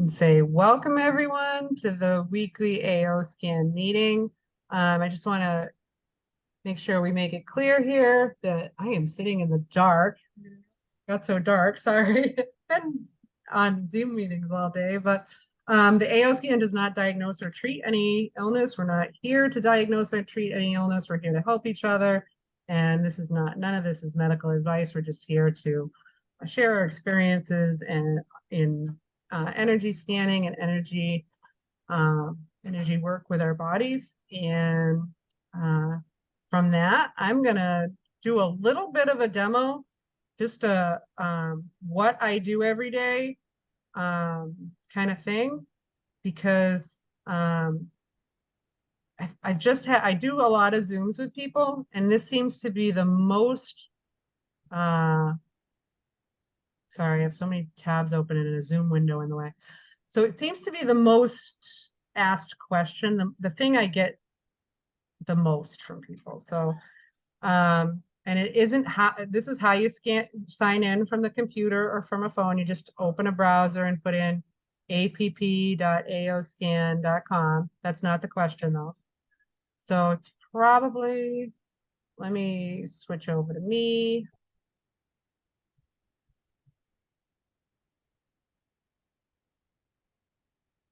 and say, welcome everyone to the weekly AO scan meeting. I just want to make sure we make it clear here that I am sitting in the dark. Got so dark, sorry. Been on Zoom meetings all day, but the AO scan does not diagnose or treat any illness. We're not here to diagnose or treat any illness. We're here to help each other. And this is not, none of this is medical advice. We're just here to share our experiences and in energy scanning and energy work with our bodies. And from that, I'm gonna do a little bit of a demo, just a what I do every day kind of thing, because I do a lot of Zooms with people, and this seems to be the most sorry, I have so many tabs open and a Zoom window in the way. So it seems to be the most asked question, the thing I get the most from people. So, and it isn't how, this is how you sign in from the computer or from a phone. You just open a browser and put in app.aoscan.com. That's not the question though. So it's probably, let me switch over to me.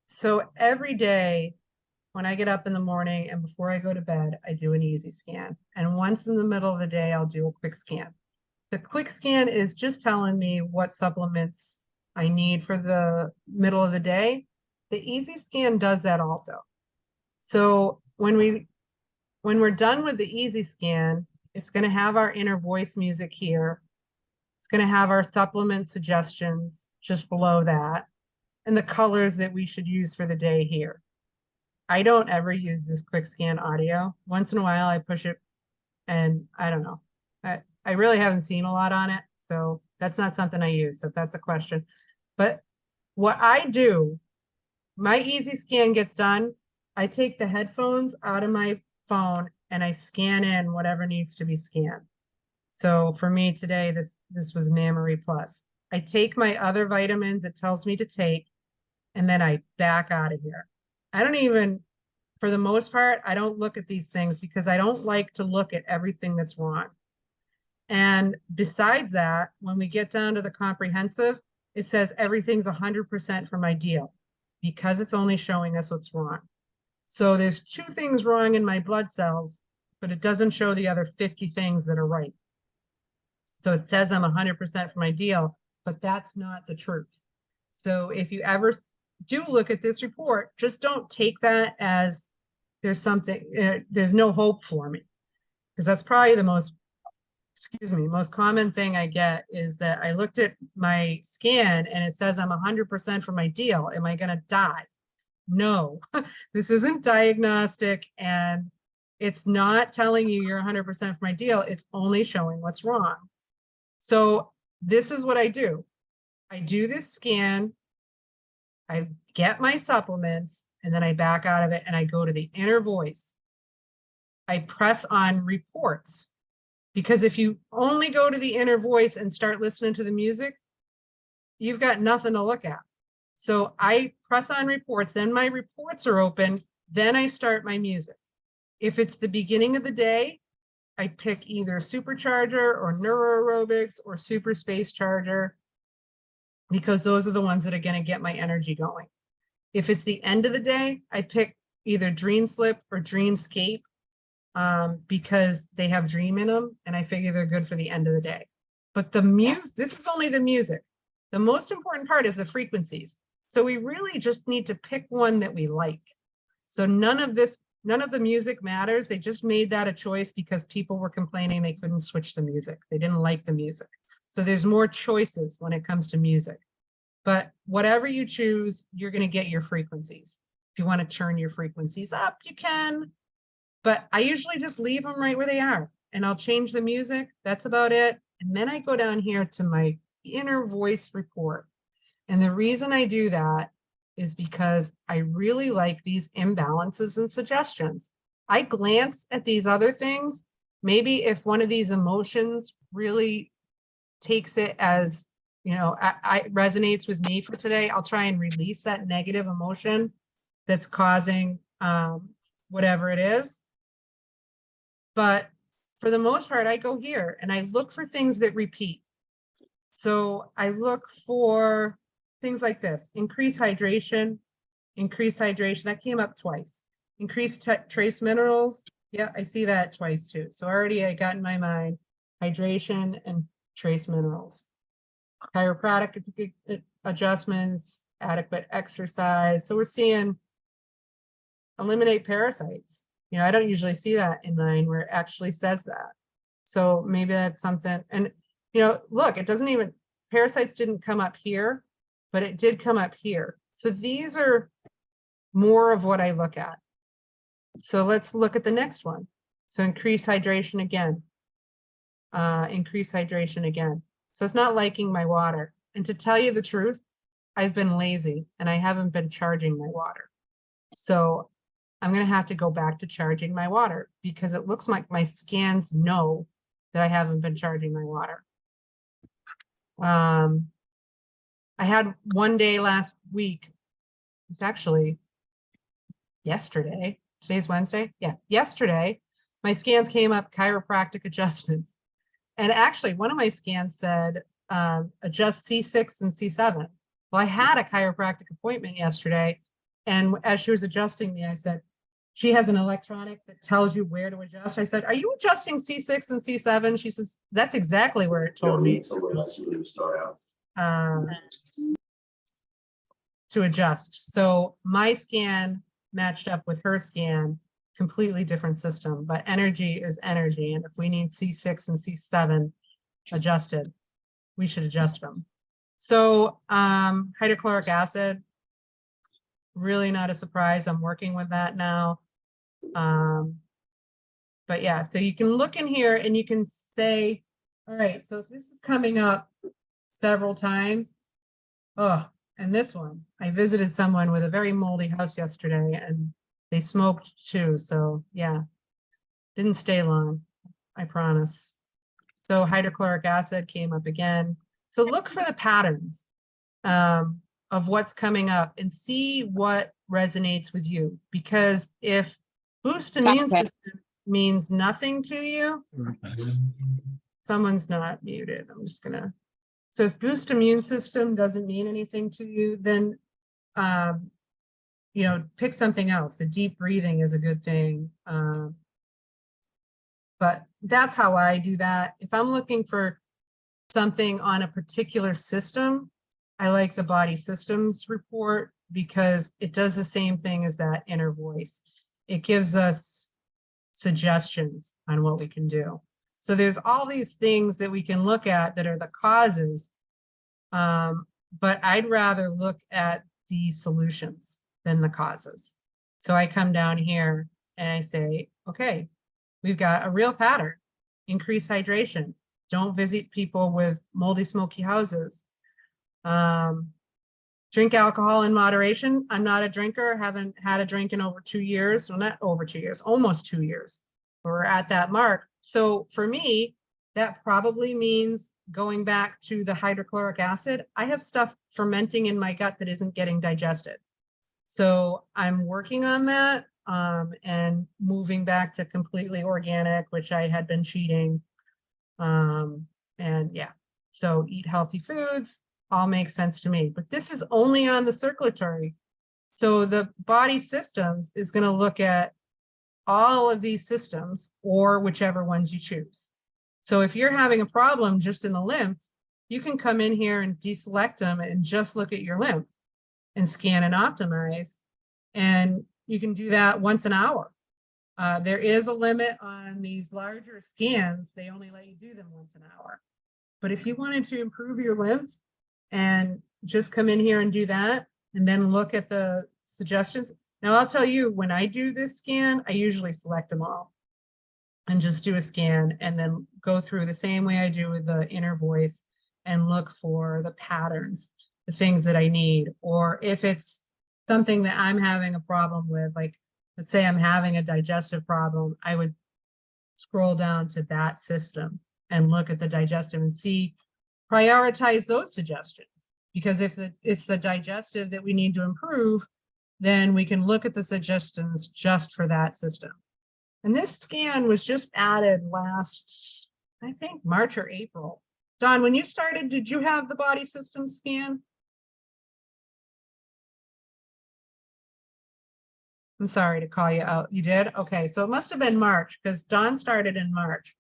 So every day when I get up in the morning and before I go to bed, I do an easy scan. And once in the middle of the day, I'll do a quick scan. The quick scan is just telling me what supplements I need for the middle of the day. The easy scan does that also. So when we're done with the easy scan, it's going to have our inner voice music here. It's going to have our supplement suggestions just below that, and the colors that we should use for the day here. I don't ever use this quick scan audio. Once in a while I push it, and I don't know. I really haven't seen a lot on it, so that's not something I use, so if that's a question. But what I do, my easy scan gets done, I take the headphones out of my phone and I scan in whatever needs to be scanned. So for me today, this was Mammary Plus. I take my other vitamins it tells me to take, and then I back out of here. I don't even, for the most part, I don't look at these things because I don't like to look at everything that's wrong. And besides that, when we get down to the comprehensive, it says everything's 100% from ideal because it's only showing us what's wrong. So there's 2 things wrong in my blood cells, but it doesn't show the other 50 things that are right. So it says I'm 100% from ideal, but that's not the truth. So if you ever do look at this report, just don't take that as there's something, there's no hope for me, because that's probably the most common thing I get is that I looked at my scan and it says I'm 100% from ideal. Am I going to die? No, this isn't diagnostic, and it's not telling you you're 100% from ideal. It's only showing what's wrong. So this is what I do. I do this scan, I get my supplements, and then I back out of it and I go to the inner voice. I press on reports, because if you only go to the inner voice and start listening to the music, you've got nothing to look at. So I press on reports, then my reports are open, then I start my music. If it's the beginning of the day, I pick either supercharger or neuroaerobics or super space charger, because those are the ones that are going to get my energy going. If it's the end of the day, I pick either Dream Slip or Dreamscape, because they have dream in them, and I figure they're good for the end of the day. But the music, this is only the music. The most important part is the frequencies. So we really just need to pick one that we like. So none of the music matters. They just made that a choice because people were complaining they couldn't switch the music. They didn't like the music. So there's more choices when it comes to music. But whatever you choose, you're going to get your frequencies. If you want to turn your frequencies up, you can. But I usually just leave them right where they are, and I'll change the music. That's about it. And then I go down here to my inner voice report. And the reason I do that is because I really like these imbalances and suggestions. I glance at these other things. Maybe if one of these emotions really takes it as you know, I resonates with me for today, I'll try and release that negative emotion that's causing whatever it is. But for the most part, I go here and I look for things that repeat. So I look for things like this: increase hydration, that came up twice. Increase trace minerals. Yeah, I see that twice too. So already I got in my mind hydration and trace minerals. Chiropractic adjustments, adequate exercise. So we're seeing eliminate parasites. You know, I don't usually see that in mine where it actually says that. So maybe that's something. And, you know, look, it doesn't even, parasites didn't come up here, but it did come up here. So these are more of what I look at. So let's look at the next one. So increase hydration again. Increase hydration again. So it's not liking my water. And to tell you the truth, I've been lazy and I haven't been charging my water. So I'm going to have to go back to charging my water because it looks like my scans know that I haven't been charging my water. I had one day last week. It was actually yesterday. Today's Wednesday. Yeah, yesterday, my scans came up chiropractic adjustments. And actually, one of my scans said adjust C6 and C7. Well, I had a chiropractic appointment yesterday. And as she was adjusting me, I said, she has an electronic that tells you where to adjust. I said, are you adjusting C6 and C7? She says, that's exactly where it told me to adjust. So my scan matched up with her scan, completely different system, but energy is energy. And if we need C6 and C7 adjusted, we should adjust them. So hydrochloric acid, really not a surprise. I'm working with that now. But yeah, so you can look in here and you can say, all right, so if this is coming up several times, oh, and this one, I visited someone with a very moldy house yesterday and they smoked too. So yeah, didn't stay long, I promise. So hydrochloric acid came up again. So look for the patterns of what's coming up and see what resonates with you. Because if boost immune system means nothing to you, someone's not muted. I'm just gonna. So if boost immune system doesn't mean anything to you, then you know, pick something else. The deep breathing is a good thing. But that's how I do that. If I'm looking for something on a particular system, I like the body systems report because it does the same thing as that inner voice. It gives us suggestions on what we can do. So there's all these things that we can look at that are the causes, but I'd rather look at the solutions than the causes. So I come down here and I say, okay, we've got a real pattern. Increase hydration. Don't visit people with moldy, smoky houses. Drink alcohol in moderation. I'm not a drinker. Haven't had a drink in over 2 years. Well, not over 2 years, almost 2 years. We're at that mark. So for me, that probably means going back to the hydrochloric acid. I have stuff fermenting in my gut that isn't getting digested. So I'm working on that and moving back to completely organic, which I had been cheating. And yeah, so eat healthy foods, all makes sense to me. But this is only on the circulatory. So the body systems is going to look at all of these systems or whichever ones you choose. So if you're having a problem just in the lymph, you can come in here and deselect them and just look at your lymph and scan and optimize. And you can do that once an hour. There is a limit on these larger scans. They only let you do them once an hour. But if you wanted to improve your lymph and just come in here and do that, and then look at the suggestions. Now, I'll tell you, when I do this scan, I usually select them all and just do a scan and then go through the same way I do with the inner voice and look for the patterns, the things that I need. Or if it's something that I'm having a problem with, like, let's say I'm having a digestive problem, I would scroll down to that system and look at the digestive and see prioritize those suggestions, because if it's the digestive that we need to improve, then we can look at the suggestions just for that system. And this scan was just added last, I think, March or April. Don, when you started, did you have the body system scan? I'm sorry to call you out. You did? Okay, so it must have been March, because Don started in March.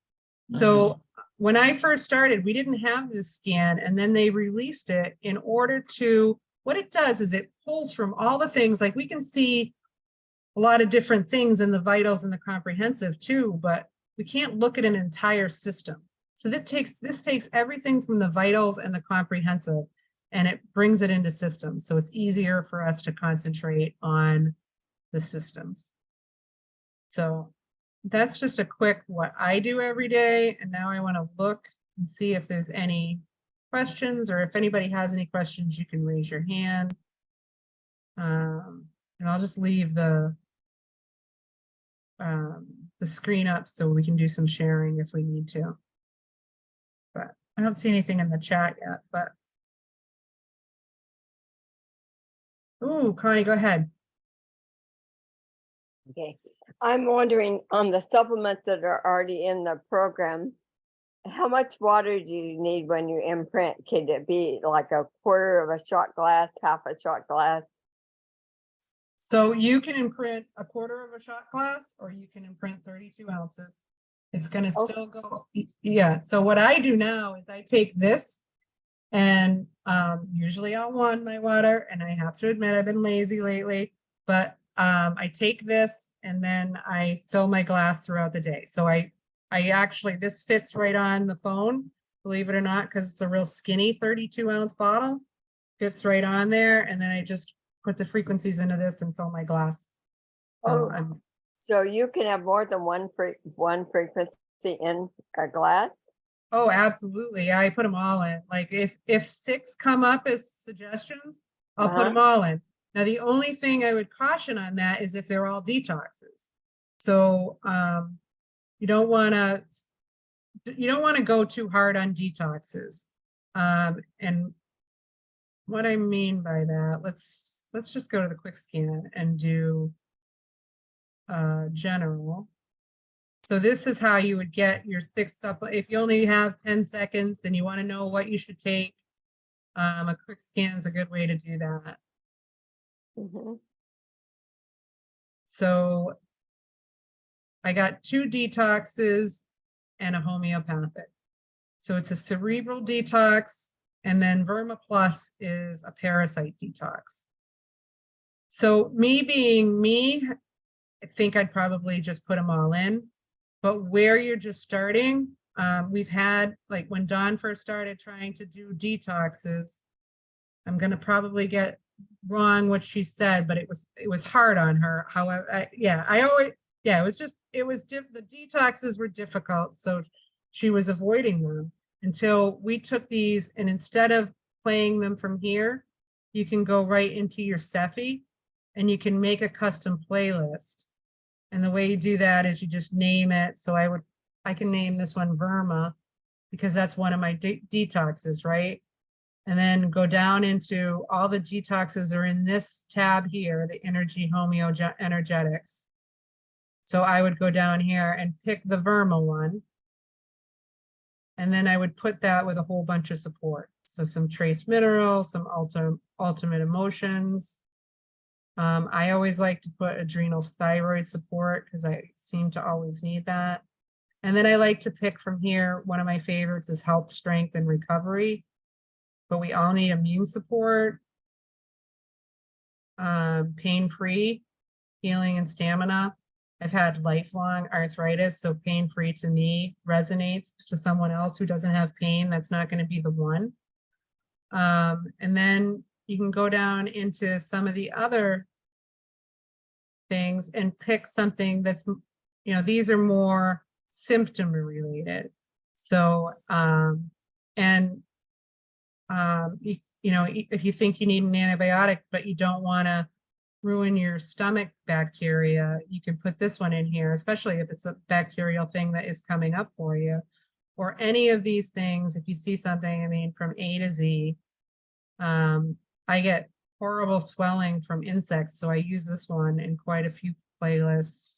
So when I first started, we didn't have this scan, and then they released it in order to, what it does is it pulls from all the things, like we can see a lot of different things in the vitals and the comprehensive too, but we can't look at an entire system. So this takes everything from the vitals and the comprehensive, and it brings it into systems. So it's easier for us to concentrate on the systems. So that's just a quick what I do every day. And now I want to look and see if there's any questions, or if anybody has any questions, you can raise your hand. And I'll just leave the screen up so we can do some sharing if we need to. But I don't see anything in the chat yet, but. Ooh, Connie, go ahead. Okay, I'm wondering on the supplements that are already in the program, how much water do you need when you imprint? Could it be like a quarter of a shot glass, half a shot glass? So you can imprint a quarter of a shot glass, or you can imprint 32 ounces. It's going to still go. Yeah. So what I do now is I take this, and usually I'll wand my water, and I have to admit I've been lazy lately, but I take this and then I fill my glass throughout the day. So I actually, this fits right on the phone, believe it or not, because it's a real skinny 32-ounce bottle, fits right on there. And then I just put the frequencies into this and fill my glass. So so you can have more than one frequency in a glass? Oh, absolutely. Yeah, I put them all in. Like if 6 come up as suggestions, I'll put them all in. Now, the only thing I would caution on that is if they're all detoxes. So you don't want to go too hard on detoxes. And what I mean by that, let's just go to the quick scan and do general. So this is how you would get your 6 supplements. If you only have 10 seconds and you want to know what you should take, a quick scan is a good way to do that. So I got 2 detoxes and a homeopathic. So it's a cerebral detox, and then Verma Plus is a parasite detox. So me being me, I think I'd probably just put them all in. But where you're just starting, we've had, like when Dawn first started trying to do detoxes, I'm going to probably get wrong what she said, but it was hard on her. However, the detoxes were difficult, so she was avoiding them until we took these, and instead of playing them from here, you can go right into your Cephi and you can make a custom playlist. And the way you do that is you just name it. So I can name this one Verma, because that's one of my detoxes, right? And then go down into all the detoxes are in this tab here, the energy energetics. So I would go down here and pick the Verma one. And then I would put that with a whole bunch of support. So some trace minerals, some ultimate emotions. I always like to put adrenal thyroid support because I seem to always need that. And then I like to pick from here, one of my favorites is health, strength, and recovery. But we all need immune support, pain-free, healing, and stamina. I've had lifelong arthritis, so pain-free to me resonates. To someone else who doesn't have pain, that's not going to be the one. And then you can go down into some of the other things and pick something that's, these are more symptom related. So, if you think you need an antibiotic, but you don't want to ruin your stomach bacteria, you can put this one in here, especially if it's a bacterial thing that is coming up for you. or any of these things, if you see something, I mean, from A to Z, I get horrible swelling from insects. So I use this one in quite a few playlists,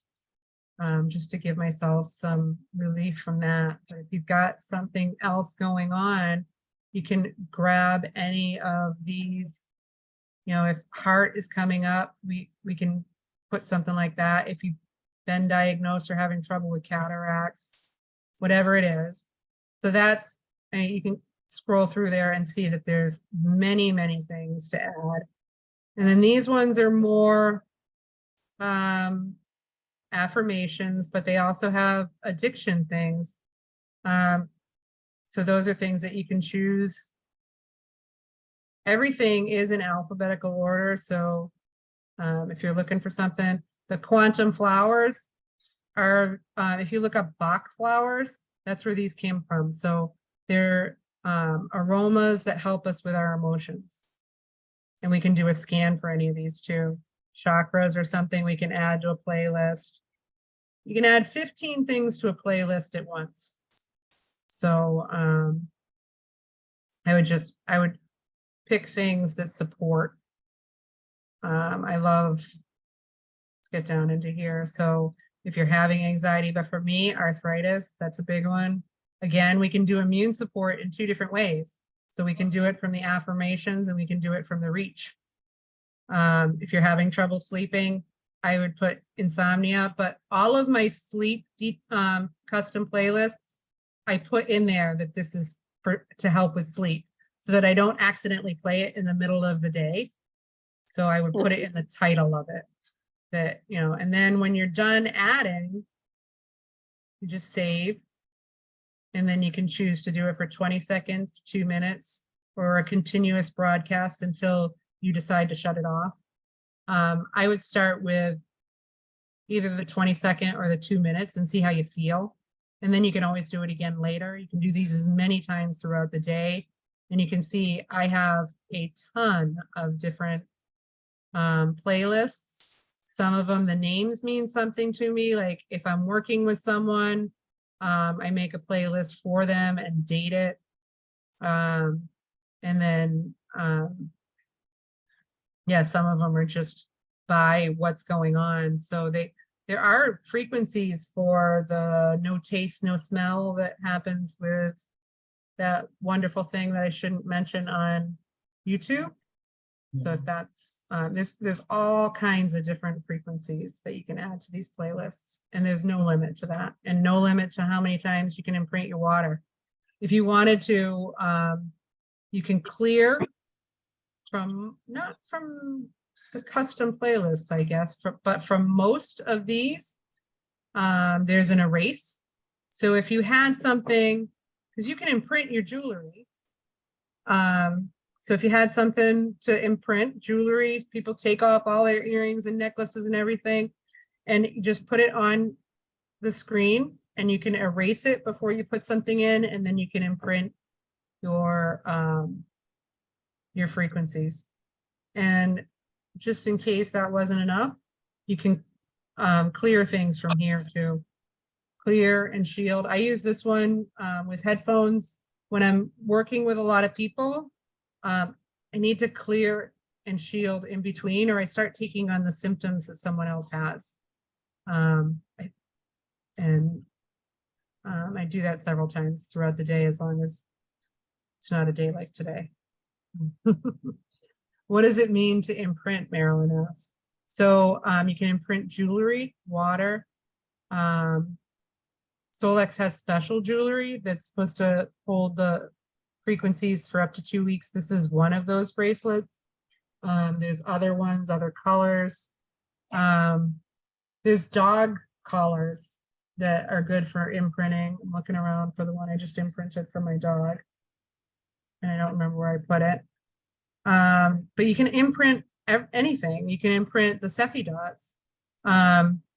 just to give myself some relief from that. But if you've got something else going on, you can grab any of these. You know, if heart is coming up, we can put something like that. If you've been diagnosed or having trouble with cataracts, whatever it is. So that's, and you can scroll through there and see that there's many, many things to add. And then these ones are more affirmations, but they also have addiction things. So those are things that you can choose. Everything is in alphabetical order. So if you're looking for something, the quantum flowers are, if you look up Bach flowers, that's where these came from. So they're aromas that help us with our emotions. And we can do a scan for any of these too. Chakras or something we can add to a playlist. You can add 15 things to a playlist at once. So I would pick things that support. I love, let's get down into here. So if you're having anxiety, but for me, arthritis, that's a big one. Again, we can do immune support in 2 different ways. So we can do it from the affirmations and we can do it from the reach. If you're having trouble sleeping, I would put insomnia, but all of my sleep custom playlists, I put in there that this is to help with sleep so that I don't accidentally play it in the middle of the day. So I would put it in the title of it, that, you know, and then when you're done adding, you just save. And then you can choose to do it for 20 seconds, 2 minutes, or a continuous broadcast until you decide to shut it off. I would start with either the 20-second or the 2 minutes and see how you feel. And then you can always do it again later. You can do these as many times throughout the day. And you can see I have a ton of different playlists. Some of them, the names mean something to me. Like if I'm working with someone, I make a playlist for them and date it. And then, yeah, some of them are just by what's going on. So there are frequencies for the no taste, no smell that happens with that wonderful thing that I shouldn't mention on YouTube. So if that's, there's all kinds of different frequencies that you can add to these playlists, and there's no limit to that, and no limit to how many times you can imprint your water. If you wanted to, you can clear from, not from the custom playlists, I guess, but from most of these, there's an erase. So if you had something, because you can imprint your jewelry, so if you had something to imprint jewelry, people take off all their earrings and necklaces and everything, and you just put it on the screen, and you can erase it before you put something in, and then you can imprint your frequencies. And just in case that wasn't enough, you can clear things from here too. Clear and shield. I use this one with headphones when I'm working with a lot of people. I need to clear and shield in between, or I start taking on the symptoms that someone else has. I do that several times throughout the day, as long as it's not a day like today. What does it mean to imprint, Marilyn asked. So you can imprint jewelry, water. Solex has special jewelry that's supposed to hold the frequencies for up to 2 weeks. This is one of those bracelets. There's other ones, other colors. There's dog collars that are good for imprinting. I'm looking around for the one I just imprinted for my dog, and I don't remember where I put it. But you can imprint anything. You can imprint the Cepheid dots.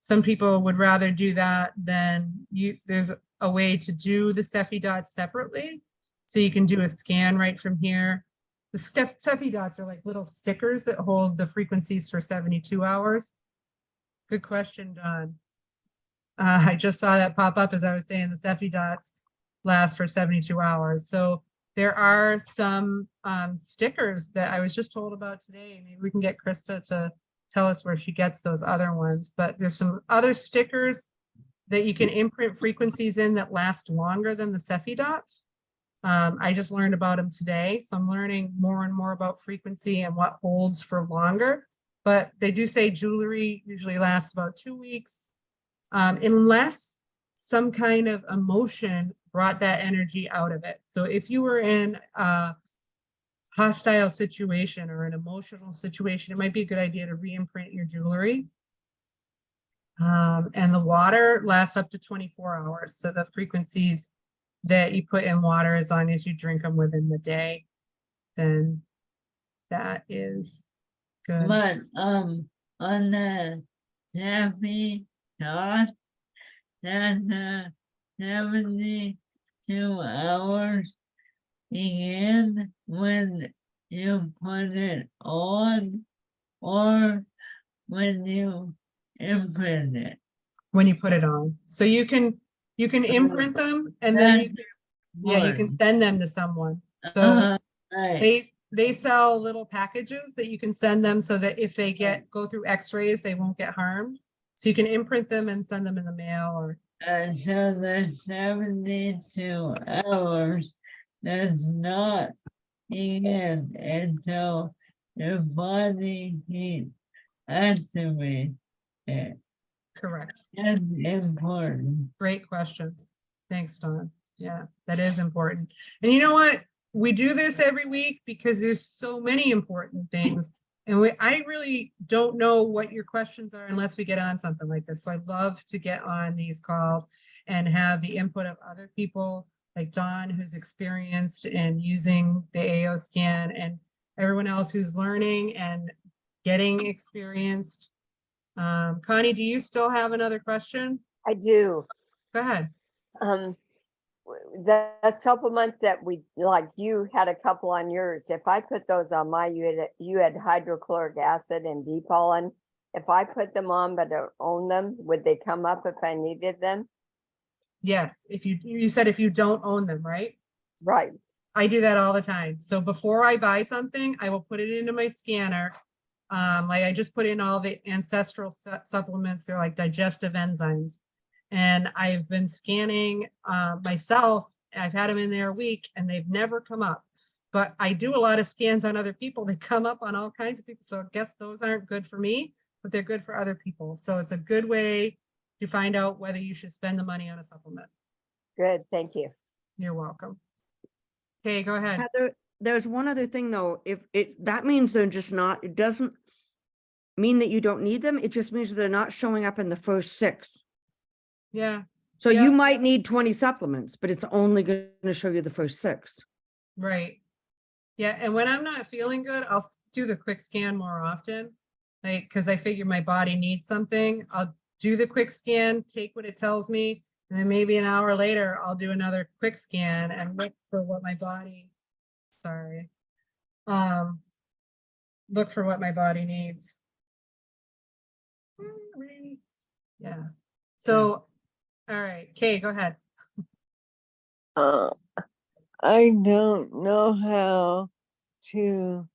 Some people would rather do that than there's a way to do the Cepheid dots separately. So you can do a scan right from here. The Cepheid dots are like little stickers that hold the frequencies for 72 hours. Good question, Don. I just saw that pop up as I was saying the Cepheid dots. last for 72 hours. So there are some stickers that I was just told about today. Maybe we can get Krista to tell us where she gets those other ones, but there's some other stickers that you can imprint frequencies in that last longer than the Cepheid dots. I just learned about them today, so I'm learning more and more about frequency and what holds for longer. But they do say jewelry usually lasts about 2 weeks, unless some kind of emotion brought that energy out of it. So if you were in a hostile situation or an emotional situation, it might be a good idea to re-imprint your jewelry. And the water lasts up to 24 hours. So the frequencies that you put in water, as long as you drink them within the day, then that is good. But on the happy dot, that's 72 hours begin when you put it on or when you imprint it. When you put it on. So you can imprint them and then you can, you can send them to someone. So Right. they sell little packages that you can send them so that if they go through x-rays, they won't get harmed. So you can imprint them and send them in the mail or So the 72 hours does not begin until your body heat activates it. correct. That's important. Great question. Thanks, Don. Yeah, that is important. And you know what? We do this every week because there's so many important things. And I really don't know what your questions are unless we get on something like this. So I love to get on these calls and have the input of other people like Don, who's experienced in using the AO scan, and everyone else who's learning and getting experienced. Connie, do you still have another question? I do. Go ahead. The supplements that we, like you had a couple on yours, if I put those on my, you had hydrochloric acid and bee pollen. If I put them on but don't own them, would they come up if I needed them? Yes, if you said if you don't own them, right? Right. I do that all the time. So before I buy something, I will put it into my scanner. Like I just put in all the ancestral supplements. They're like digestive enzymes. And I've been scanning myself. I've had them in there a week and they've never come up. But I do a lot of scans on other people. They come up on all kinds of people. So I guess those aren't good for me, but they're good for other people. So it's a good way to find out whether you should spend the money on a supplement. Good. Thank you. You're welcome. Okay, go ahead. Heather, there's one other thing though. If that means they're just not, it doesn't mean that you don't need them. It just means they're not showing up in the first 6. Yeah. So Yeah. you might need 20 supplements, but it's only going to show you the first 6. Right. Yeah. And when I'm not feeling good, I'll do the quick scan more often. Like, because I figure my body needs something. I'll do the quick scan, take what it tells me, and then maybe an hour later, I'll do another quick scan and look for what my body, look for what my body needs. Yeah. So, all right. Kay, go ahead. I don't know how to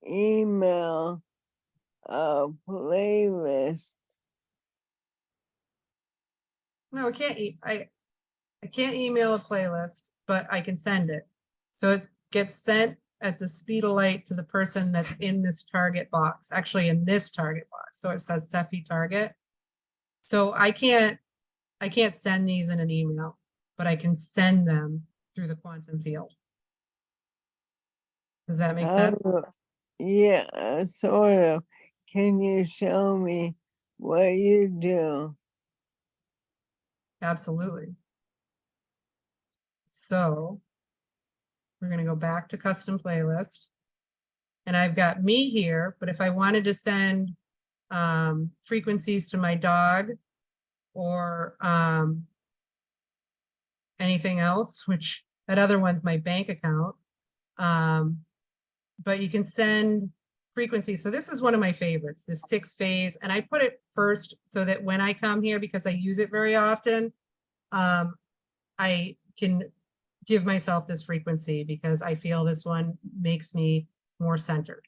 email a playlist. No, I can't. I can't email a playlist, but I can send it. So it gets sent at the speed of light to the person that's in this target box, actually in this target box. So it says Cepheid target. So I can't send these in an email, but I can send them through the quantum field. Does that make sense? Yeah, sort of. Can you show me what you do? Absolutely. So we're going to go back to custom playlist. And I've got me here, but if I wanted to send frequencies to my dog or anything else, which that other one's my bank account. But you can send frequencies. So this is one of my favorites, this 6-phase. And I put it first so that when I come here, because I use it very often, can give myself this frequency because I feel this one makes me more centered.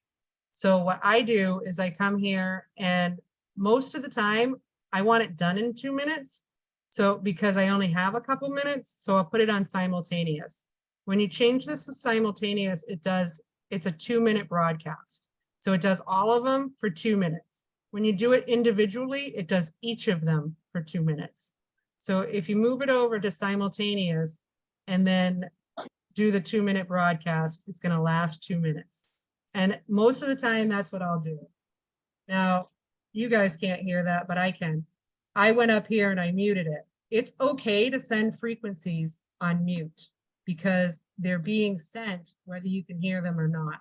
So what I do is I come here and most of the time I want it done in 2 minutes. So because I only have a couple minutes, so I'll put it on simultaneous. When you change this to simultaneous, it's a 2-minute broadcast. So it does all of them for 2 minutes. When you do it individually, it does each of them for 2 minutes. So if you move it over to simultaneous and then do the 2-minute broadcast, it's going to last 2 minutes. And most of the time, that's what I'll do. Now, you guys can't hear that, but I can. I went up here and I muted it. It's okay to send frequencies on mute because they're being sent whether you can hear them or not.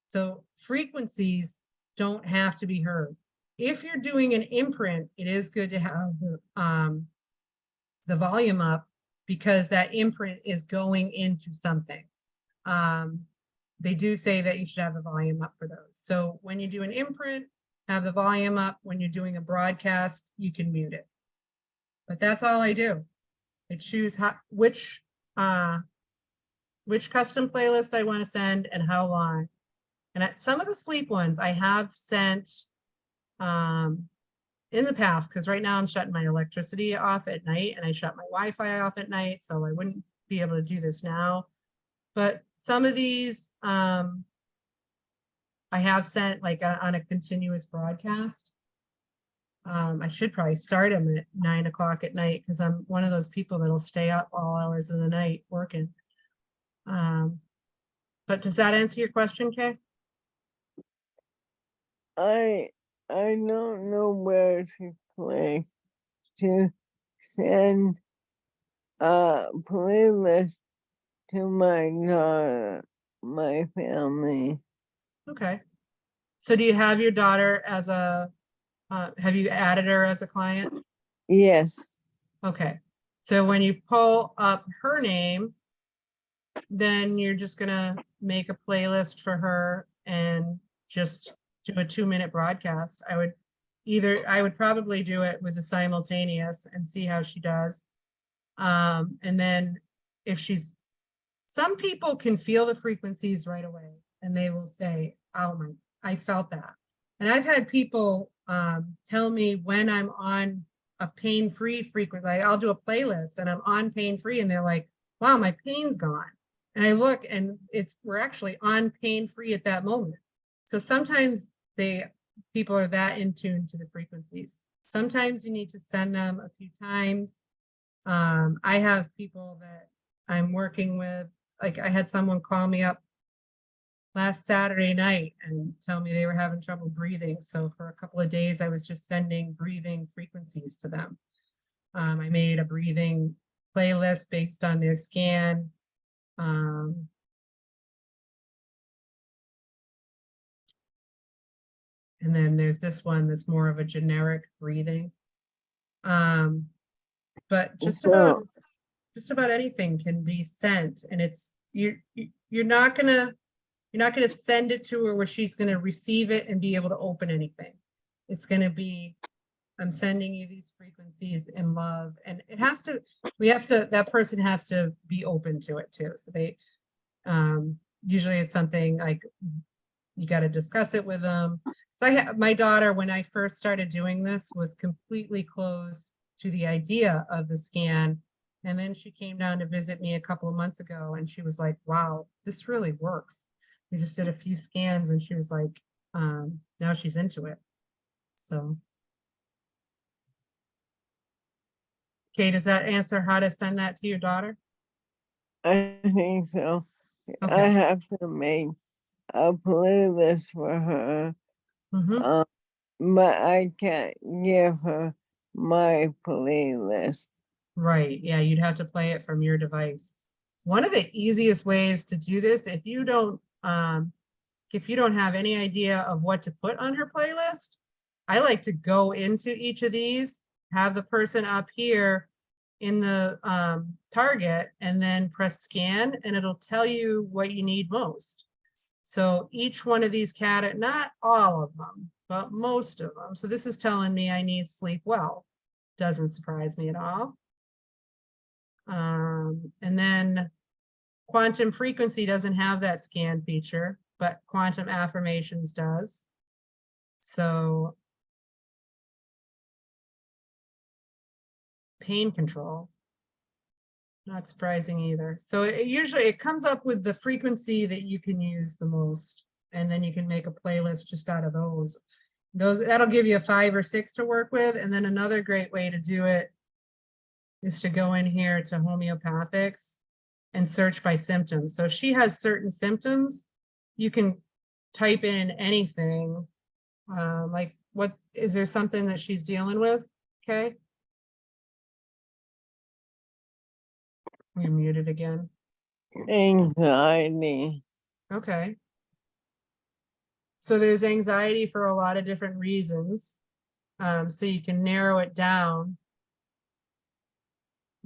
So frequencies don't have to be heard. If you're doing an imprint, it is good to have the volume up because that imprint is going into something. They do say that you should have the volume up for those. So when you do an imprint, have the volume up. When you're doing a broadcast, you can mute it. But that's all I do. I choose which custom playlist I want to send and how long. And at some of the sleep ones I have sent in the past, because right now I'm shutting my electricity off at night and I shut my Wi-Fi off at night, so I wouldn't be able to do this now. But some of these I have sent like on a continuous broadcast. I should probably start them at 9 o'clock at night because I'm one of those people that'll stay up all hours of the night working. But does that answer your question, Kay? I don't know where to click to send a playlist to my daughter, my family. Okay. So do you have your daughter as a, have you added her as a client? Yes, Okay. So when you pull up her name, then you're just gonna make a playlist for her and just do a 2-minute broadcast. I would probably do it with the simultaneous and see how she does. And then if some people can feel the frequencies right away and they will say, oh my, I felt that. And I've had people tell me when I'm on a pain-free frequency, like I'll do a playlist and I'm on pain-free and they're like, wow, my pain's gone. And I look and we're actually on pain-free at that moment. So sometimes people are that in tune to the frequencies. Sometimes you need to send them a few times. I have people that I'm working with, like I had someone call me up last Saturday night and tell me they were having trouble breathing. So for a couple of days, I was just sending breathing frequencies to them. I made a breathing playlist based on their scan. And then there's this one that's more of a generic breathing. But just about anything can be sent, and you're not gonna send it to her where she's gonna receive it and be able to open anything. It's gonna be, I'm sending you these frequencies in love, and that person has to be open to it too. So they usually it's something like you got to discuss it with them. So my daughter, when I first started doing this, was completely closed to the idea of the scan. And then she came down to visit me a couple of months ago and she was like, wow, this really works. We just did a few scans and she was like, now she's into it. So. Okay, does that answer how to send that to your daughter? I think so. I Okay. have to make a playlist for her, Mm-hmm. but I can't give her my playlist. Right. Yeah, you'd have to play it from your device. One of the easiest ways to do this, if you don't have any idea of what to put on her playlist, I like to go into each of these, have the person up here in the target, and then press scan, and it'll tell you what you need most. So each one of these not all of them, but most of them. So this is telling me I need sleep well. Doesn't surprise me at all. And then quantum frequency doesn't have that scan feature, but quantum affirmations does. So pain control, not surprising either. So usually it comes up with the frequency that you can use the most, and then you can make a playlist just out of those. That'll give you a 5 or 6 to work with. And then another great way to do it is to go in here to homeopathics and search by symptoms. So if she has certain symptoms, you can type in anything. Like what, is there something that she's dealing with? Okay. You're muted again. Anxiety. Okay. So there's anxiety for a lot of different reasons. So you can narrow it down.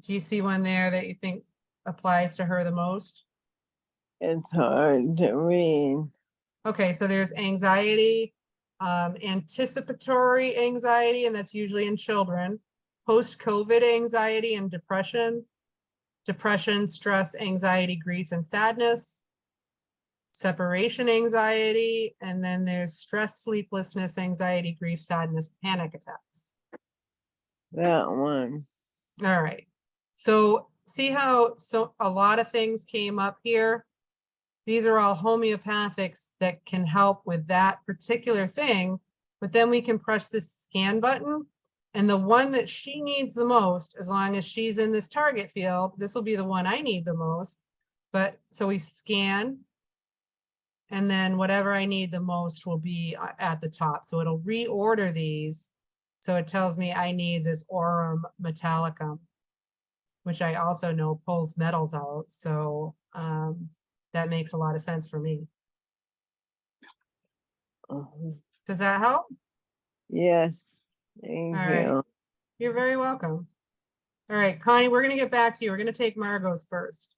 Do you see one there that you think applies to her the most? It's hard to read. Okay, so there's anxiety, anticipatory anxiety, and that's usually in children, post-COVID anxiety and depression, stress, anxiety, grief, and sadness, separation anxiety, and then there's stress, sleeplessness, anxiety, grief, sadness, panic attacks. That one. All right. So see how a lot of things came up here. These are all homeopathics that can help with that particular thing, but then we can press this scan button, and the one that she needs the most, as long as she's in this target field, this will be the one I need the most. But so we scan, and then whatever I need the most will be at the top. So it'll reorder these. So it tells me I need this Aurum Metallicum, which I also know pulls metals out. So that makes a lot of sense for me. Does that help? Yes. Thank All right. you. You're very welcome. All right, Connie, we're going to get back to you. We're going to take Margot's first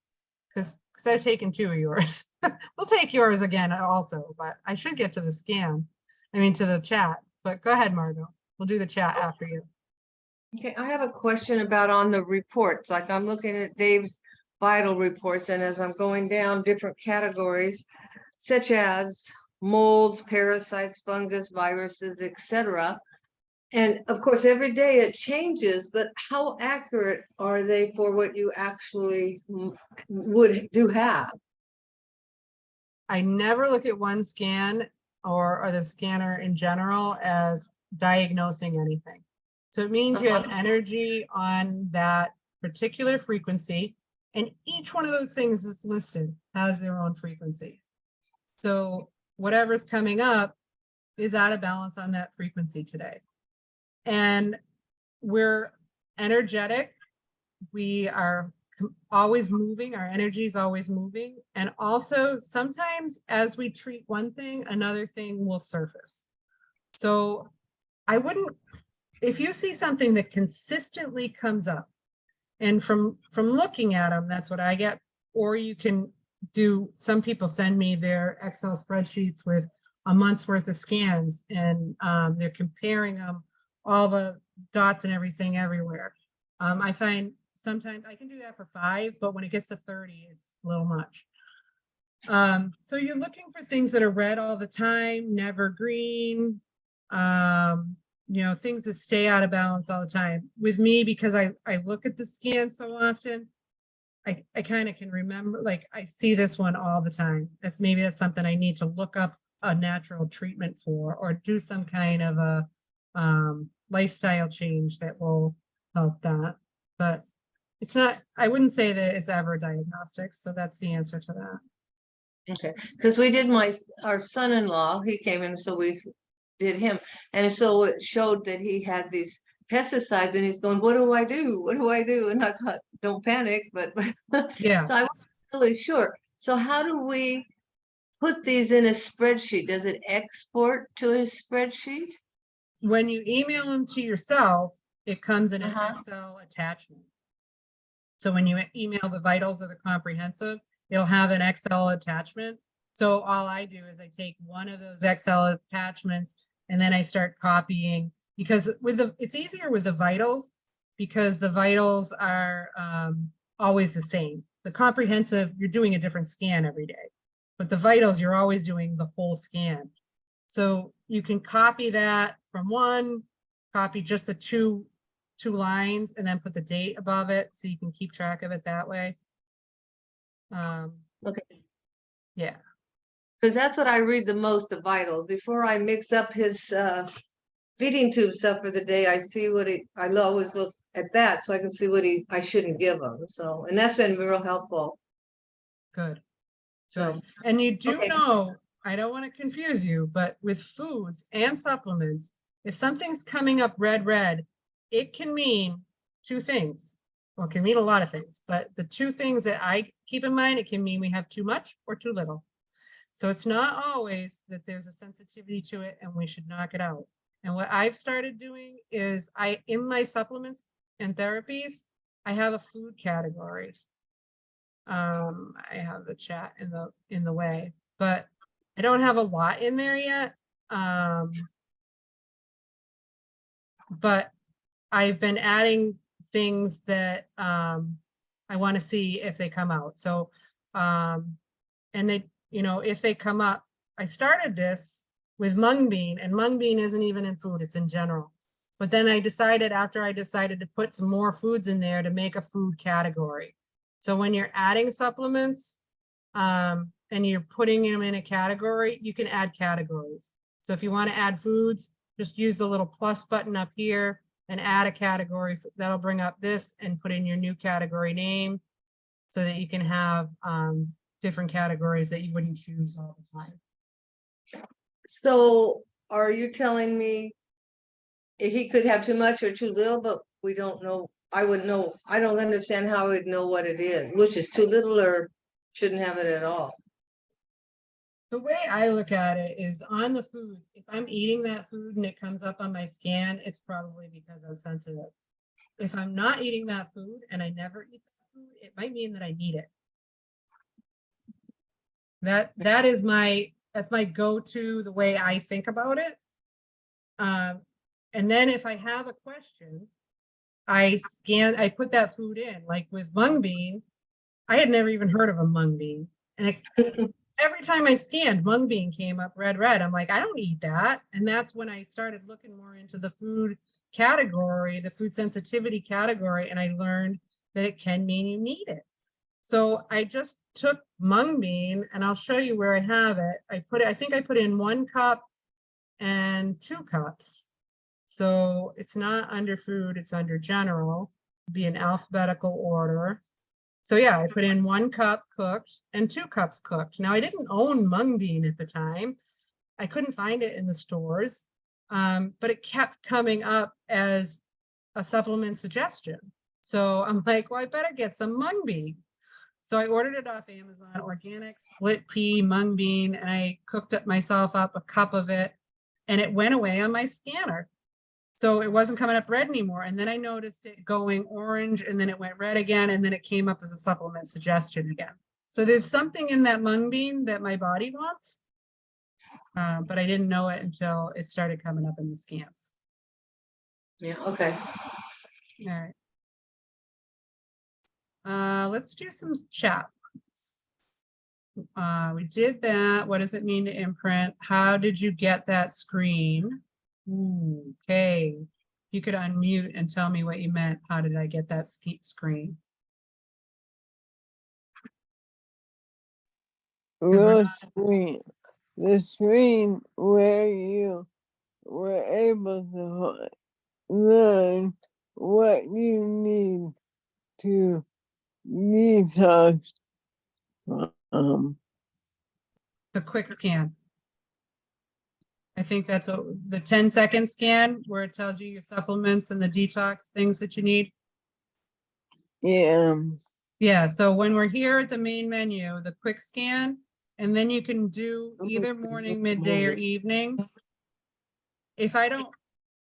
because I've taken 2 of yours. We'll take yours again also, but I should get to the scan. I mean, to the chat. But go ahead, Margot. We'll do the chat after you. Okay, I have a question about on the reports, like I'm looking at Dave's vital reports, and as I'm going down different categories, such as molds, parasites, fungus, viruses, etc. And of course, every day it changes, but how accurate are they for what you actually would have? I never look at one scan or the scanner in general as diagnosing anything. So it means you have energy on that particular frequency, and each one of those things that's listed has their own frequency. So whatever's coming up is out of balance on that frequency today. And we're energetic. We are always moving. Our energy is always moving. And also sometimes as we treat one thing, another thing will surface. So I wouldn't, if you see something that consistently comes up, and from looking at them, that's what I get. Or you can do, some people send me their Excel spreadsheets with a month's worth of scans, and they're comparing them, all the dots and everything everywhere. I find sometimes I can do that for 5, but when it gets to 30, it's a little much. So you're looking for things that are red all the time, never green, you know, things that stay out of balance all the time. With me, because I look at the scan so often, I kind of can remember, like I see this one all the time. Maybe that's something I need to look up a natural treatment for, or do some kind of a lifestyle change that will help that. But it's not, I wouldn't say that it's ever diagnostic. So that's the answer to that. Okay, because we did our son-in-law, he came in, so we did him, and so it showed that he had these pesticides, and he's going, what do I do? What do I do? And I thought, don't panic, but Yeah. so I wasn't really sure. So how do we put these in a spreadsheet? Does it export to a spreadsheet? When you email them to yourself, it comes in an Excel attachment. So when you email the vitals or the comprehensive, it'll have an Excel attachment. So all I do is I take one of those Excel attachments and then I start copying, because with it's easier with the vitals, because the vitals are always the same. The comprehensive, you're doing a different scan every day, but the vitals, you're always doing the whole scan. So you can copy that from one, copy just the two lines and then put the date above it so you can keep track of it that way. Okay. Yeah. Because that's what I read the most, the vitals. Before I mix up his feeding tube stuff for the day, I see what I always look at that so I can see what I shouldn't give him. So, and that's been real helpful. Good. So, Good. And you do okay. know, I don't want to confuse you, but with foods and supplements, if something's coming up red, it can mean two things. Well, it can mean a lot of things, but the two things that I keep in mind, it can mean we have too much or too little. So it's not always that there's a sensitivity to it and we should knock it out. And what I've started doing is in my supplements and therapies, I have a food category. I have the chat in the way, but I don't have a lot in there yet. But I've been adding things that I want to see if they come out. So and they, you know, if they come up, I started this with mung bean, and mung bean isn't even in food, it's in general. But then I decided, after I decided to put some more foods in there, to make a food category. So when you're adding supplements and you're putting them in a category, you can add categories. So if you want to add foods, just use the little plus button up here and add a category. That'll bring up this and put in your new category name so that you can have different categories that you wouldn't choose all the time. So are you telling me he could have too much or too little, but we don't know? I wouldn't know. I don't understand how I would know what it is, which is too little or shouldn't have it at all. The way I look at it is on the food, if I'm eating that food and it comes up on my scan, it's probably because I'm sensitive. If I'm not eating that food and I never eat that food, it might mean that I need it. That's my go-to, the way I think about it. And then if I have a question, I put that food in. Like with mung bean, I had never even heard of a mung bean. And every time I scanned, mung bean came up red. I'm like, I don't eat that. And that's when I started looking more into the food category, the food sensitivity category, and I learned that it can mean you need it. So I just took mung bean, and I'll show you where I have it. I think I put in 1 cup and 2 cups. So it's not under food, it's under general, be in alphabetical order. So yeah, I put in 1 cup cooked and 2 cups cooked. Now I didn't own mung bean at the time. I couldn't find it in the stores, but it kept coming up as a supplement suggestion. So I'm like, well, I better get some mung bean. So I ordered it off Amazon, organic split pea mung bean, and I cooked it myself up, a cup of it, and it went away on my scanner. So it wasn't coming up red anymore. And then I noticed it going orange, and then it went red again, and then it came up as a supplement suggestion again. So there's something in that mung bean that my body wants, but I didn't know it until it started coming up in the scans. Yeah, okay. All right. Let's do some chat. We did that. What does it mean to imprint? How did you get that screen? Okay. You could unmute and tell me what you meant. How did I get that screen? The screen where you were able to learn what you need to detox. The quick scan. I think that's what the 10-second scan, where it tells you your supplements and the detox things that you need. Yeah. Yeah, so when we're here at the main menu, the quick scan, and then you can do either morning, midday, or evening. If I don't,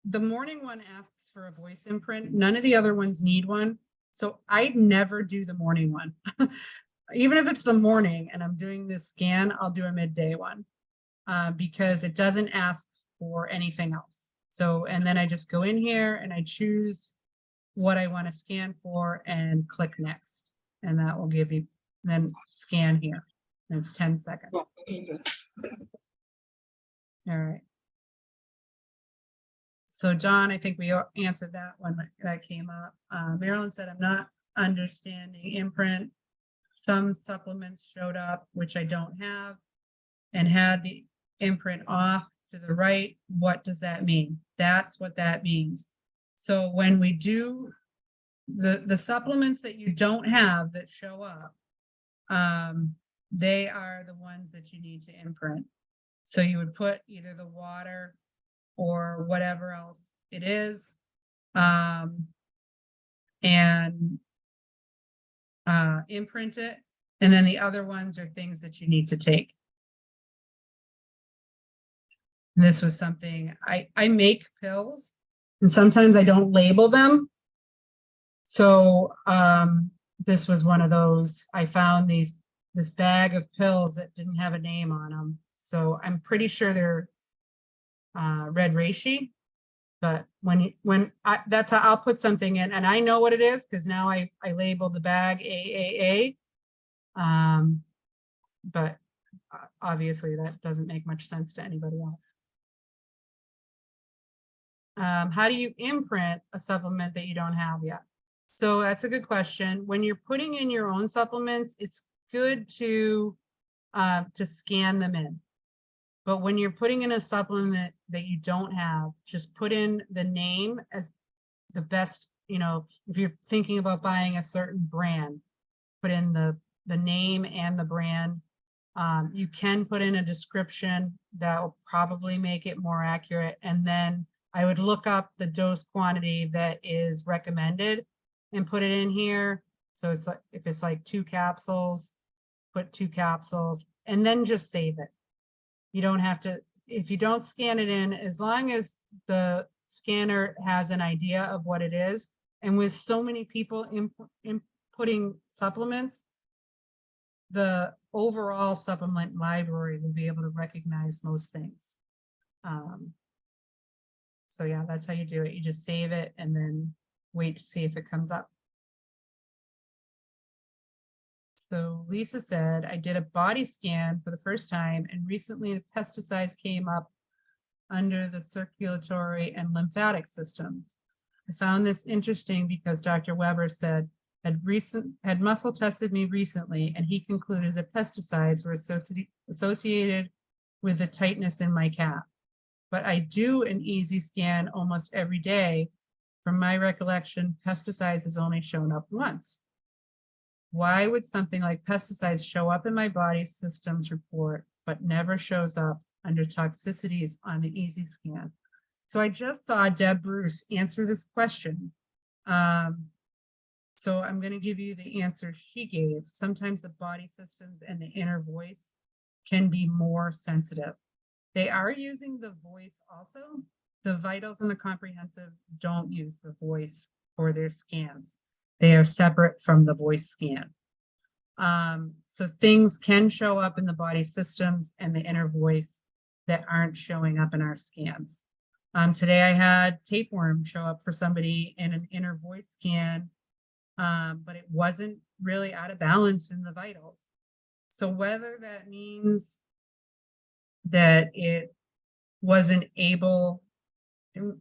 the morning one asks for a voice imprint. None of the other ones need one. So I never do the morning one. Even if it's the morning and I'm doing this scan, I'll do a midday one because it doesn't ask for anything else. So, and then I just go in here and I choose what I want to scan for and click next. and that will give you, then scan here. And it's 10 seconds. All right. So John, I think we answered that one that came up. Marilyn said, I'm not understanding imprint. Some supplements showed up, which I don't have, and had the imprint off to the right. What does that mean? That's what that means. So when we do the supplements that you don't have that show up, they are the ones that you need to imprint. So you would put either the water or whatever else it is, and imprint it. And then the other ones are things that you need to take. And this was something I make pills, and sometimes I don't label them. So this was one of those. I found this bag of pills that didn't have a name on them. So I'm pretty sure they're red reishi. But that's how I'll put something in, and I know what it is because now I labeled the bag AAA. But obviously that doesn't make much sense to anybody else. How do you imprint a supplement that you don't have yet? So that's a good question. When you're putting in your own supplements, it's good to scan them in. But when you're putting in a supplement that you don't have, just put in the name as the best, if you're thinking about buying a certain brand, put in the name and the brand. You can put in a description that will probably make it more accurate. And then I would look up the dose quantity that is recommended and put it in here. So it's like, if it's like 2 capsules, put 2 capsules and then just save it. You don't have to, if you don't scan it in, as long as the scanner has an idea of what it is. And with so many people inputting supplements, the overall supplement library will be able to recognize most things. So yeah, that's how you do it. You just save it and then wait to see if it comes up. So Lisa said, I did a body scan for the first time, and recently the pesticides came up under the circulatory and lymphatic systems. I found this interesting because Dr. Weber said, had muscle tested me recently, and he concluded that pesticides were associated with the tightness in my calf. But I do an easy scan almost every day. From my recollection, pesticides has only shown up once. Why would something like pesticides show up in my body systems report, but never shows up under toxicities on the easy scan? So I just saw Deb Bruce answer this question. So I'm going to give you the answer she gave. Sometimes the body systems and the inner voice can be more sensitive. They are using the voice also. The vitals and the comprehensive don't use the voice for their scans. They are separate from the voice scan. So things can show up in the body systems and the inner voice that aren't showing up in our scans. Today I had tapeworm show up for somebody in an inner voice scan, but it wasn't really out of balance in the vitals. So whether that means that it wasn't able,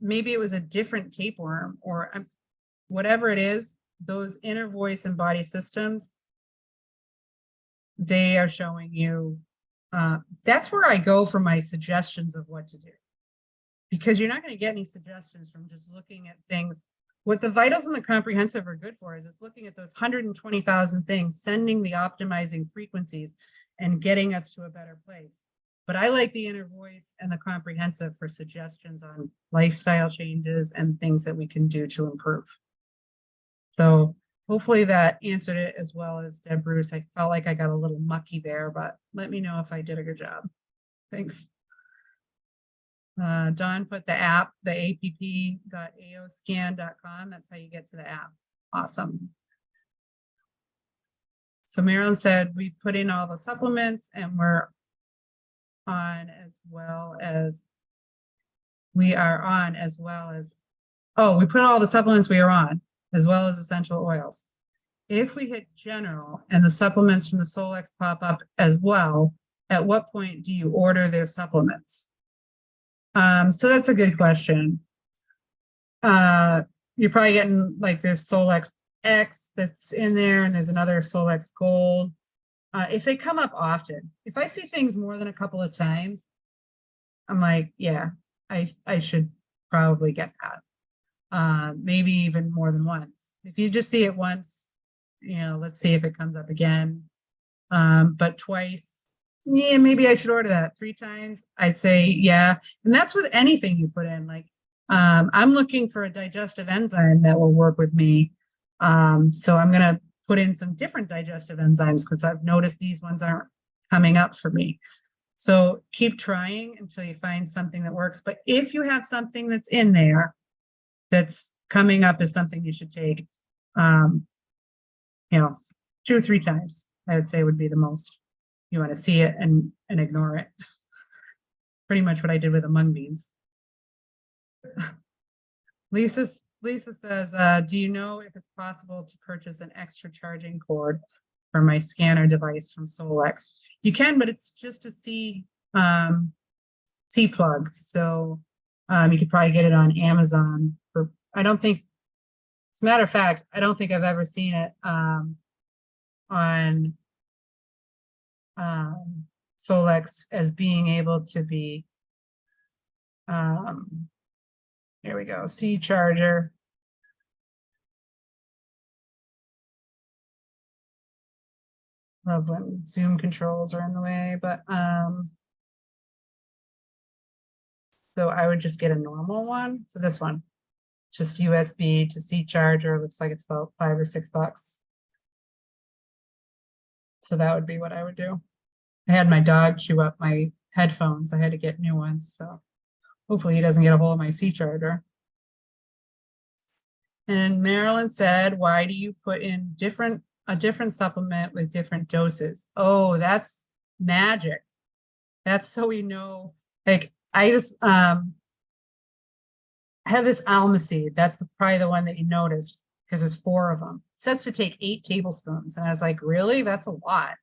maybe it was a different tapeworm or whatever it is, those inner voice and body systems, they are showing you, that's where I go for my suggestions of what to do. Because you're not going to get any suggestions from just looking at things. What the vitals and the comprehensive are good for is it's looking at those 120,000 things, sending the optimizing frequencies and getting us to a better place. But I like the inner voice and the comprehensive for suggestions on lifestyle changes and things that we can do to improve. So hopefully that answered it as well as Deb Bruce. I felt like I got a little mucky there, but let me know if I did a good job. Thanks. Don put the app, the app.aoscan.com. That's how you get to the app. Awesome. So Marilyn said, we put in all the supplements and we're on as well as, oh, we put all the supplements we are on as well as essential oils. if we hit general and the supplements from the Solex pop up as well, at what point do you order their supplements? So that's a good question. You're probably getting like this Solex X that's in there, and there's another Solex Gold. If they come up often, if I see things more than a couple of times, I'm like, yeah, I should probably get that. Maybe even more than once. If you just see it once, let's see if it comes up again. But twice, yeah, maybe I should order that. 3 times, I'd say, yeah. And that's with anything you put in. Like, I'm looking for a digestive enzyme that will work with me. So I'm going to put in some different digestive enzymes because I've noticed these ones aren't coming up for me. So keep trying until you find something that works. But if you have something that's in there that's coming up as something you should take, 2 or 3 times, I would say would be the most. You want to see it and ignore it. Pretty much what I did with the mung beans. Lisa says, do you know if it's possible to purchase an extra charging cord for my scanner device from Solex? You can, but it's just a C plug. So you could probably get it on Amazon for, I don't think, as a matter of fact, I don't think I've ever seen it on Solex as being able to be, here we go, C charger. Love when Zoom controls are in the way, but so I would just get a normal one. So this one, just USB to C charger, looks like it's about $5 or $6. So that would be what I would do. I had my dog chew up my headphones. I had to get new ones. So hopefully he doesn't get a hold of my C charger. And Marilyn said, why do you put in a different supplement with different doses? Oh, that's magic. That's so we know, like, I just have this alma seed. That's probably the one that you noticed because there's 4 of them. It says to take 8 tablespoons. And I was like, really? That's a lot.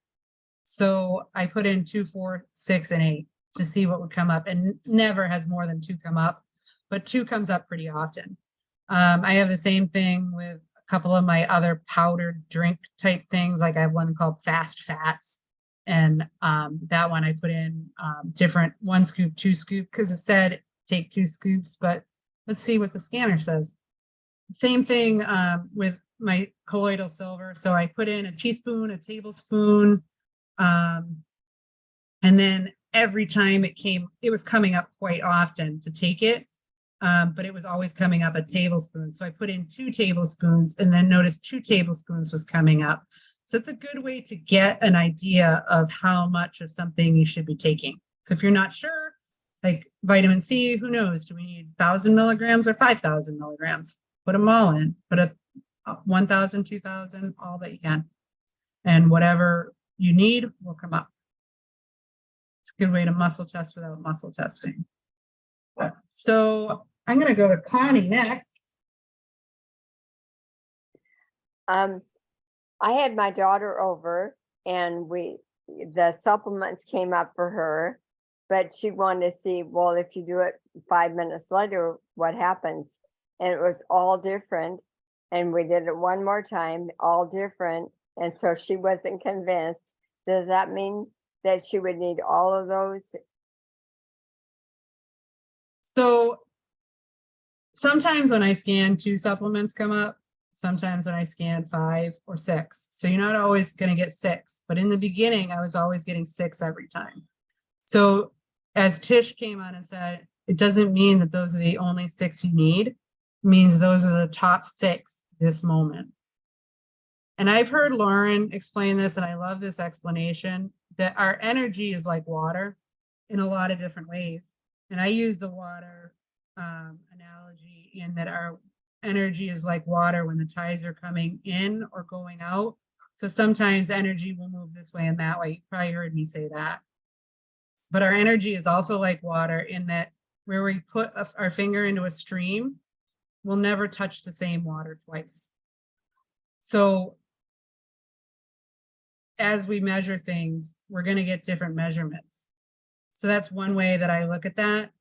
So I put in 2, 4, 6, and 8 to see what would come up, and never has more than 2 come up, but 2 comes up pretty often. I have the same thing with a couple of my other powdered drink type things. Like I have one called Fast Fats, and that one I put in different 1 scoop, 2 scoop, because it said take 2 scoops, but let's see what the scanner says. Same thing with my colloidal silver. So I put in a teaspoon, a tablespoon, and then every time it was coming up quite often to take it. But it was always coming up a tablespoon. So I put in 2 tablespoons and then noticed 2 tablespoons was coming up. So it's a good way to get an idea of how much of something you should be taking. So if you're not sure, like vitamin C, who knows? Do we need 1,000 milligrams or 5,000 milligrams? Put them all in. Put a 1,000, 2,000, all that you can. And whatever you need will come up. It's a good way to muscle test without muscle testing. So I'm going to go to Connie next. I had my daughter over and the supplements came up for her, but she wanted to see, well, if you do it 5 minutes later, what happens? And it was all different. And we did it one more time, all different. And so she wasn't convinced. Does that mean that she would need all of those? So sometimes when I scan 2 supplements come up, sometimes when I scan 5 or 6. So you're not always going to get 6, but in the beginning, I was always getting 6 every time. So as Tish came on and said, it doesn't mean that those are the only 6 you need. It means those are the top 6 this moment. And I've heard Lauren explain this, and I love this explanation, that our energy is like water in a lot of different ways. And I use the water analogy in that our energy is like water when the tides are coming in or going out. So sometimes energy will move this way and that way. You probably heard me say that. But our energy is also like water in that where we put our finger into a stream, we'll never touch the same water twice. So as we measure things, we're going to get different measurements. So that's one way that I look at that.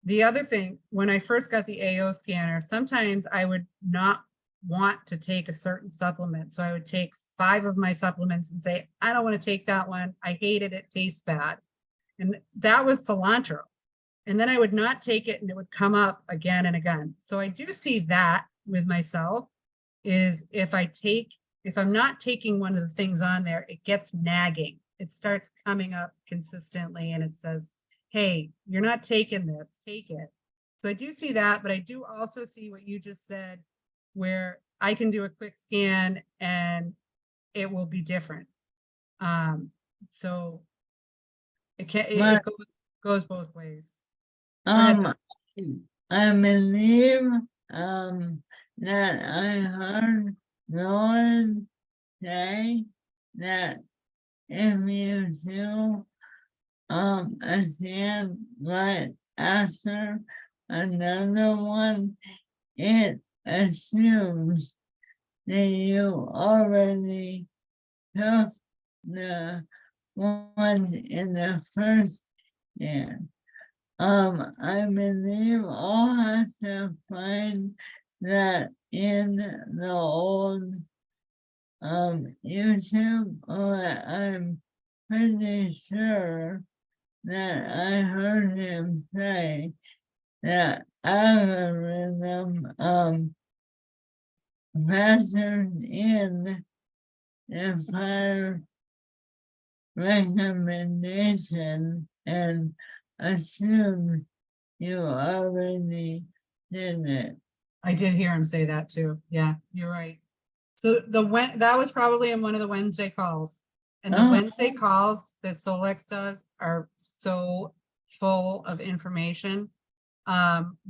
The other thing, when I first got the AO scanner, sometimes I would not want to take a certain supplement. So I would take 5 of my supplements and say, I don't want to take that one. I hate it. It tastes bad. And that was cilantro. And then I would not take it and it would come up again and again. So I do see that with myself is if I'm not taking one of the things on there, it gets nagging. It starts coming up consistently and it says, hey, you're not taking this, take it. So I do see that, but I do also see what you just said, where I can do a quick scan and it will be different. So it can Right. goes both ways. Go ahead. I believe, that I heard Lauren say that if you do, a scan right after another one, it assumes that you already took the ones in the first scan. I believe I'll have to find that in the old YouTube, or I'm pretty sure that I heard him say that algorithm factored in the prior recommendation and assumed you already did it. I did hear him say that too. Yeah, you're right. So that was probably in one of the Wednesday calls. And the Oh. Wednesday calls that Solex does are so full of information.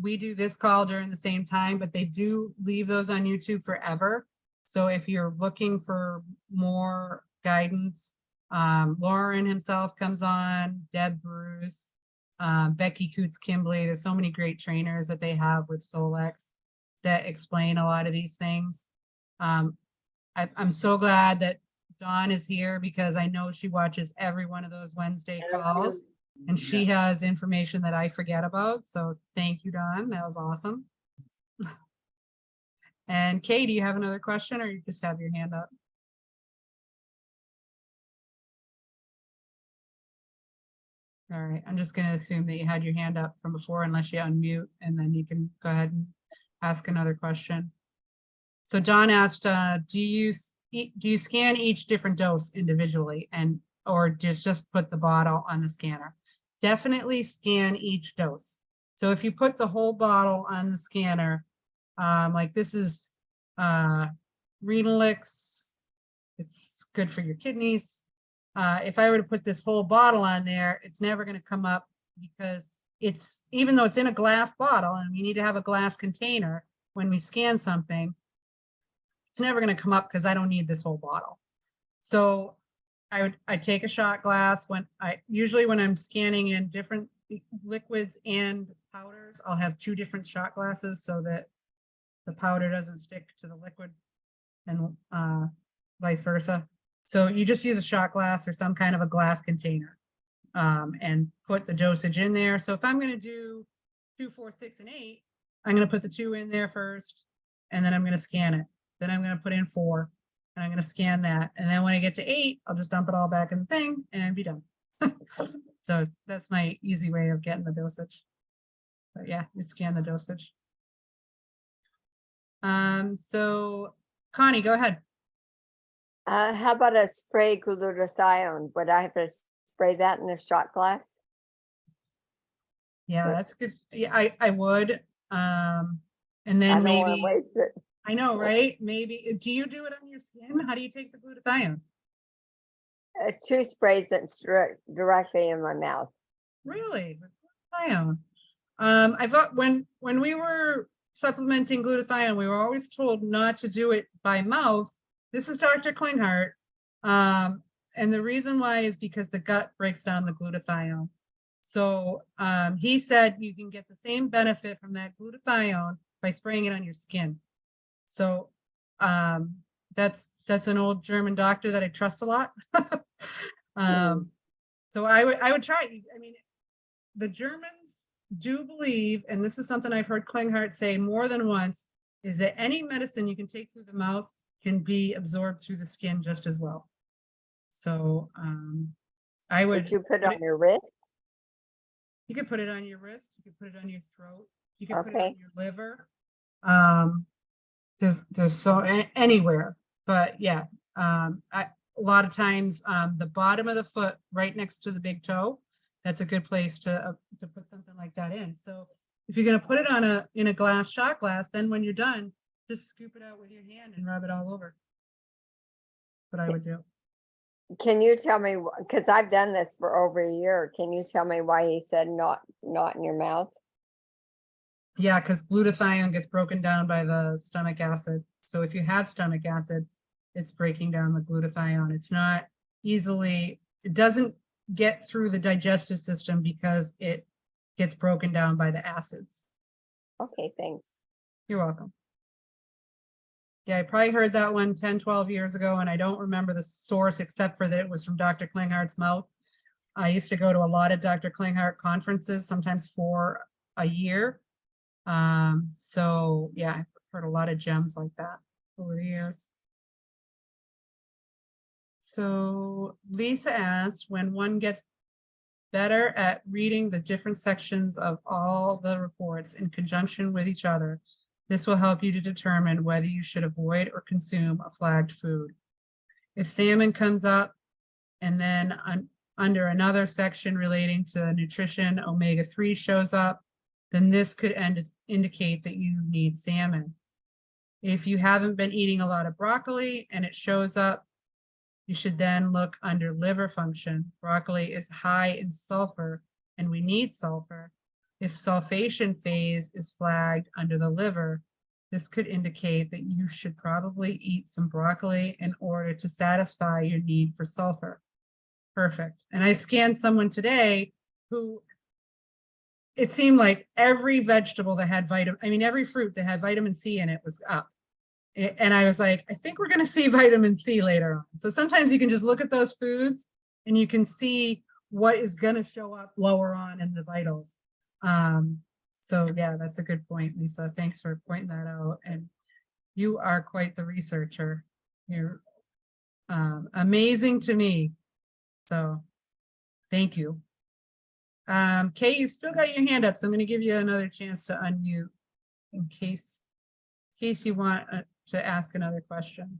We do this call during the same time, but they do leave those on YouTube forever. So if you're looking for more guidance, Lauren himself comes on, Deb Bruce, Becky Coots Kimbley. There's so many great trainers that they have with Solex that explain a lot of these things. I'm so glad that Dawn is here because I know she watches every one of those Wednesday calls and she has information that I forget about. So thank you, Dawn. That was awesome. And Kay, do you have another question or you just have your hand up? All right, I'm just going to assume that you had your hand up from before unless you unmute and then you can go ahead and ask another question. So John asked, do you scan each different dose individually or just put the bottle on the scanner? Definitely scan each dose. So if you put the whole bottle on the scanner, like this is Renalix, it's good for your kidneys. If I were to put this whole bottle on there, it's never going to come up because even though it's in a glass bottle and we need to have a glass container when we scan something, it's never going to come up because I don't need this whole bottle. So I take a shot glass usually when I'm scanning in different liquids and powders, I'll have 2 different shot glasses so that the powder doesn't stick to the liquid and vice versa. So you just use a shot glass or some kind of a glass container and put the dosage in there. So if I'm going to do 2, 4, 6, and 8, I'm going to put the 2 in there first, and then I'm going to scan it. Then I'm going to put in 4, and I'm going to scan that. And then when I get to 8, I'll just dump it all back in the thing and be done. So that's my easy way of getting the dosage. But yeah, you scan the dosage. So Connie, go ahead. How about a spray glutathione? Would I have to spray that in a shot glass? Yeah, that's good. Yeah, I would. And I then don't want to maybe, waste it. I know, right? Maybe, do you do it on your skin? How do you take the glutathione? 2 sprays that's directly in my mouth. Really? With glutathione? I thought when we were supplementing glutathione, we were always told not to do it by mouth. This is Dr. Klinghardt. And the reason why is because the gut breaks down the glutathione. So he said you can get the same benefit from that glutathione by spraying it on your skin. So That's an old German doctor that I trust a lot. So I would try. I mean, the Germans do believe, and this is something I've heard Klinghardt say more than once, is that any medicine you can take through the mouth can be absorbed through the skin just as well. So I would. Would you put it on your wrist? You could put it on your wrist. You could put it on your throat. You could put it Okay. on your liver. There's so anywhere, but yeah, a lot of times the bottom of the foot right next to the big toe, that's a good place to put something like that in. So if you're going to put it on in a glass shot glass, then when you're done, just scoop it out with your hand and rub it all over. What I would do. Can you tell me, because I've done this for over a year, can you tell me why he said not in your mouth? Yeah, because glutathione gets broken down by the stomach acid. So if you have stomach acid, it's breaking down the glutathione. It's not easily, it doesn't get through the digestive system because it gets broken down by the acids. Okay, thanks. You're welcome. Yeah, I probably heard that one 10, 12 years ago, and I don't remember the source except for that it was from Dr. Klinghardt's mouth. I used to go to a lot of Dr. Klinghardt conferences, sometimes for a year. So yeah, I've heard a lot of gems like that over the years. So Lisa asked, when one gets better at reading the different sections of all the reports in conjunction with each other, this will help you to determine whether you should avoid or consume a flagged food. If salmon comes up and then under another section relating to nutrition, omega-3 shows up, then this could indicate that you need salmon. If you haven't been eating a lot of broccoli and it shows up, you should then look under liver function. Broccoli is high in sulfur and we need sulfur. If sulfation phase is flagged under the liver, this could indicate that you should probably eat some broccoli in order to satisfy your need for sulfur. Perfect. And I scanned someone today who it seemed like every vegetable that had every fruit that had vitamin C in it was up. And I was like, I think we're going to see vitamin C later on. So sometimes you can just look at those foods and you can see what is going to show up lower on in the vitals. So yeah, that's a good point, Lisa. Thanks for pointing that out. And you are quite the researcher. You're amazing to me. So thank you. Kay, you still got your hand up, so I'm going to give you another chance to unmute in case you want to ask another question.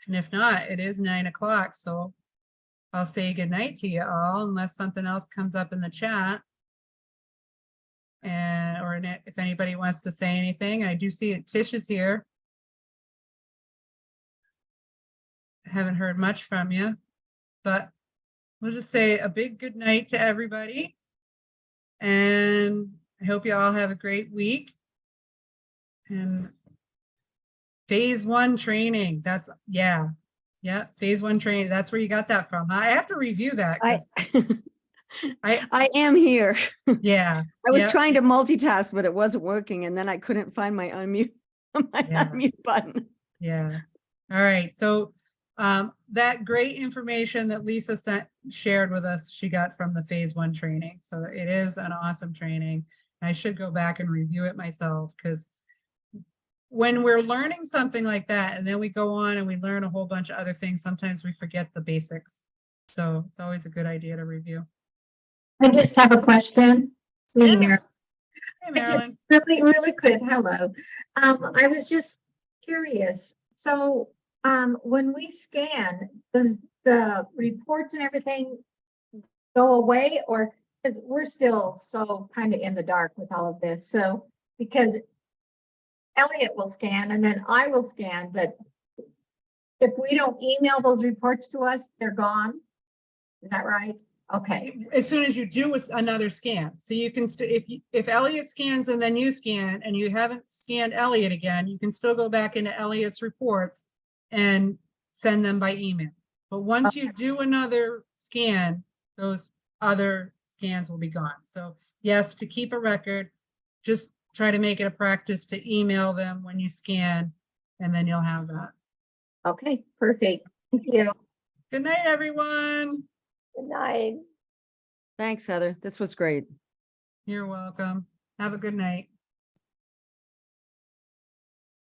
And if not, it is 9 o'clock, so I'll say good night to you all unless something else comes up in the chat. And or if anybody wants to say anything, I do see it. Tish is here. I haven't heard much from you, but we'll just say a big good night to everybody. And I hope you all have a great week. And phase 1 training, that's, yeah, phase 1 training. That's where you got that from. I have to review that. I am here. Yeah. I was trying to multitask, but it wasn't working. And then I couldn't find my unmute, unmute button. Yeah. All right. So that great information that Lisa shared with us, she got from the phase 1 training. So it is an awesome training. I should go back and review it myself, because when we're learning something like that, and then we go on and we learn a whole bunch of other things, sometimes we forget the basics. So it's always a good idea to review. I just have a question. Yeah. Marilyn. Hey, Marilyn. Really quick. Hello. I was just curious. So when we scan, does the reports and everything go away, or because we're still so kind of in the dark with all of this? So because Elliot will scan and then I will scan, but if we don't email those reports to us, they're gone. Is that right? Okay. As soon as you do another scan, so you can if Elliot scans and then you scan and you haven't scanned Elliot again, you can still go back into Elliot's reports and send them by email. But once you do another scan, those other scans will be gone. So yes, to keep a record, just try to make it a practice to email them when you scan, and then you'll have that. Okay, perfect. Thank you. Good night, everyone. Good night. Thanks, Heather. This was great. You're welcome. Have a good night.